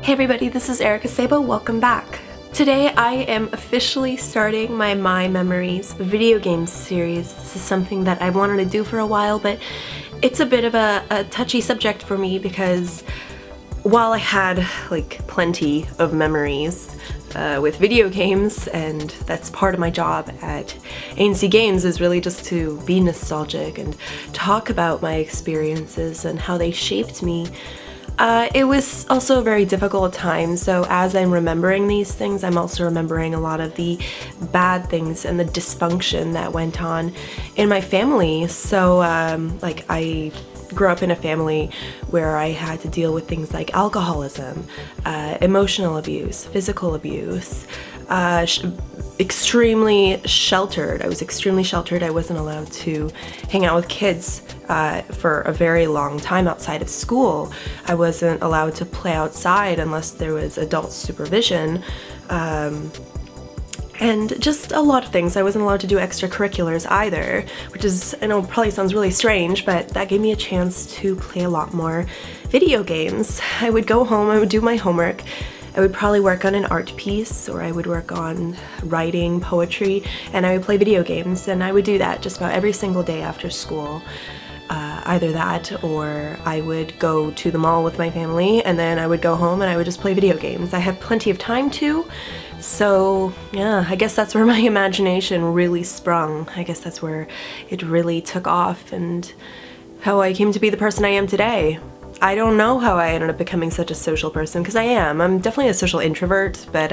Hey everybody, this is Erika Szabo, welcome back. Today I am officially starting my My Memories video games series. This is something that I've wanted to do for a while, but it's a bit of a touchy subject for me because while I had plenty of memories with video games, and that's part of my job at ANC Games is really just to be nostalgic and talk about my experiences and how they shaped me. It was also a very difficult time, so as I'm remembering these things, I'm also remembering a lot of the bad things and the dysfunction that went on in my family. So, I grew up in a family where I had to deal with things like alcoholism, emotional abuse, physical abuse, extremely sheltered. I was extremely sheltered. I wasn't allowed to hang out with kids for a very long time outside of school. I wasn't allowed to play outside unless there was adult supervision. And just a lot of things. I wasn't allowed to do extracurriculars either, which is, I know, probably sounds really strange, but that gave me a chance to play a lot more video games. I would go home, I would do my homework, I would probably work on an art piece, or I would work on writing, poetry, and I would play video games, and I would do that just about every single day after school. Either that, or I would go to the mall with my family, and then I would go home and I would just play video games. I had plenty of time to, so yeah, I guess that's where my imagination really sprung. I guess that's where it really took off and how I came to be the person I am today. I don't know how I ended up becoming such a social person, because I am. I'm definitely a social introvert, but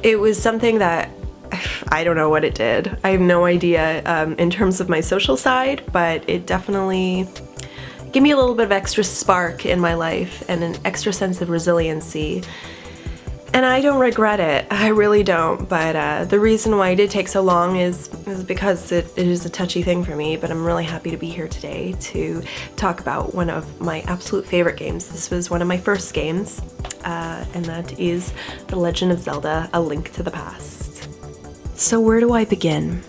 it was something that I don't know what it did. I have no idea in terms of my social side, but it definitely gave me a little bit of extra spark in my life and an extra sense of resiliency. And I don't regret it. I really don't. But the reason why it did take so long is because it is a touchy thing for me. But I'm really happy to be here today to talk about one of my absolute favorite games. This was one of my first games, and that is The Legend of Zelda: A Link to the Past. So where do I begin?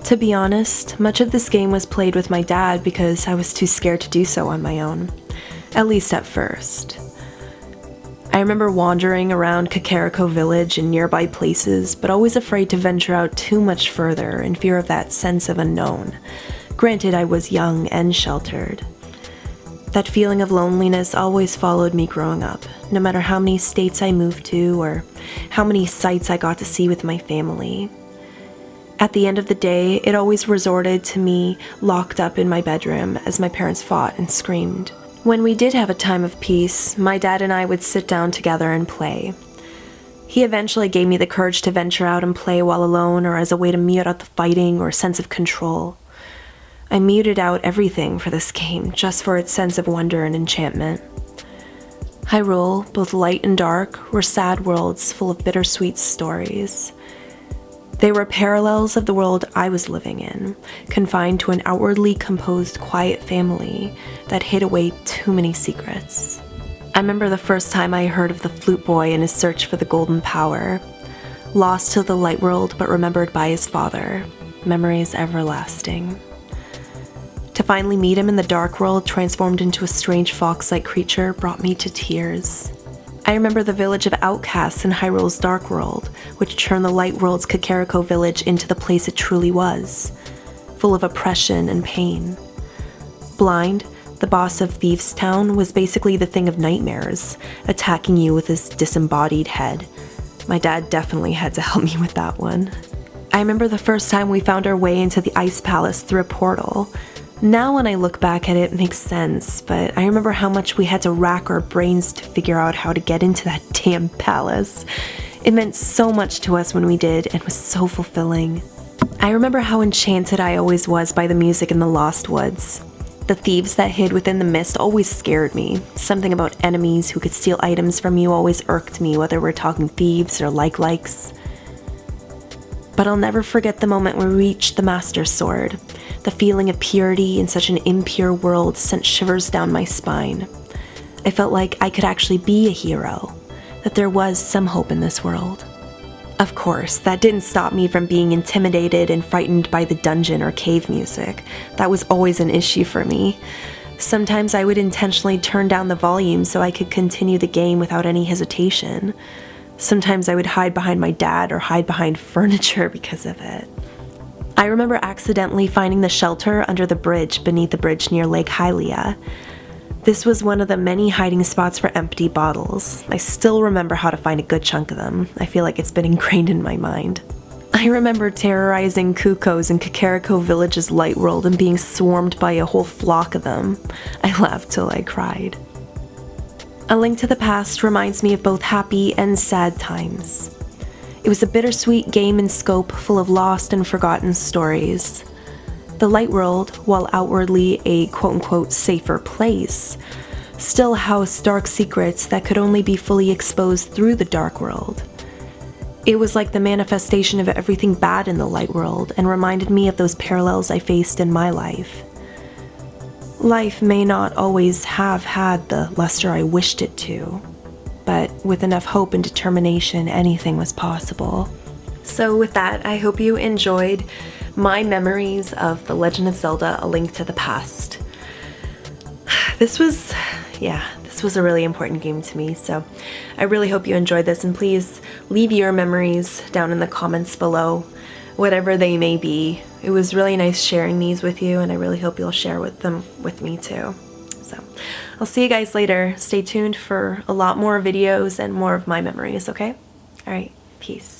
To be honest, much of this game was played with my dad because I was too scared to do so on my own. At least at first. I remember wandering around Kakariko Village and nearby places, but always afraid to venture out too much further in fear of that sense of unknown. Granted, I was young and sheltered. That feeling of loneliness always followed me growing up, no matter how many states I moved to or how many sights I got to see with my family. At the end of the day, it always resorted to me locked up in my bedroom as my parents fought and screamed. When we did have a time of peace, my dad and I would sit down together and play. He eventually gave me the courage to venture out and play while alone, or as a way to mute out the fighting or sense of control. I muted out everything for this game, just for its sense of wonder and enchantment. Hyrule, both light and dark, were sad worlds full of bittersweet stories. They were parallels of the world I was living in, confined to an outwardly composed, quiet family that hid away too many secrets. I remember the first time I heard of the flute boy and his search for the golden power. Lost to the light world, but remembered by his father. Memories everlasting. To finally meet him in the dark world, transformed into a strange fox-like creature, brought me to tears. I remember the village of outcasts in Hyrule's dark world, which turned the light world's Kakariko village into the place it truly was, full of oppression and pain. Blind, the boss of Thieves' Town, was basically the thing of nightmares, attacking you with his disembodied head. My dad definitely had to help me with that one. I remember the first time we found our way into the Ice Palace through a portal. Now when I look back at it, it makes sense, but I remember how much we had to rack our brains to figure out how to get into that damn palace. It meant so much to us when we did, and was so fulfilling. I remember how enchanted I always was by the music in the Lost Woods. The thieves that hid within the mist always scared me. Something about enemies who could steal items from you always irked me, whether we're talking thieves or likes. But I'll never forget the moment when we reached the Master Sword. The feeling of purity in such an impure world sent shivers down my spine. I felt like I could actually be a hero, that there was some hope in this world. Of course, that didn't stop me from being intimidated and frightened by the dungeon or cave music. That was always an issue for me. Sometimes I would intentionally turn down the volume so I could continue the game without any hesitation. Sometimes I would hide behind my dad or hide behind furniture because of it. I remember accidentally finding the shelter under the bridge beneath the bridge near Lake Hylia. This was one of the many hiding spots for empty bottles. I still remember how to find a good chunk of them. I feel like it's been ingrained in my mind. I remember terrorizing Kukos in Kakariko Village's light world and being swarmed by a whole flock of them. I laughed till I cried. A Link to the Past reminds me of both happy and sad times. It was a bittersweet game in scope full of lost and forgotten stories. The light world, while outwardly a quote-unquote safer place, still housed dark secrets that could only be fully exposed through the dark world. It was like the manifestation of everything bad in the light world and reminded me of those parallels I faced in my life. Life may not always have had the luster I wished it to, but with enough hope and determination, anything was possible. So with that, I hope you enjoyed my memories of The Legend of Zelda: A Link to the Past. This was a really important game to me, so I really hope you enjoyed this, and please leave your memories down in the comments below, whatever they may be. It was really nice sharing these with you, and I really hope you'll share them with me too. So I'll see you guys later. Stay tuned for a lot more videos and more of my memories, okay? All right, peace.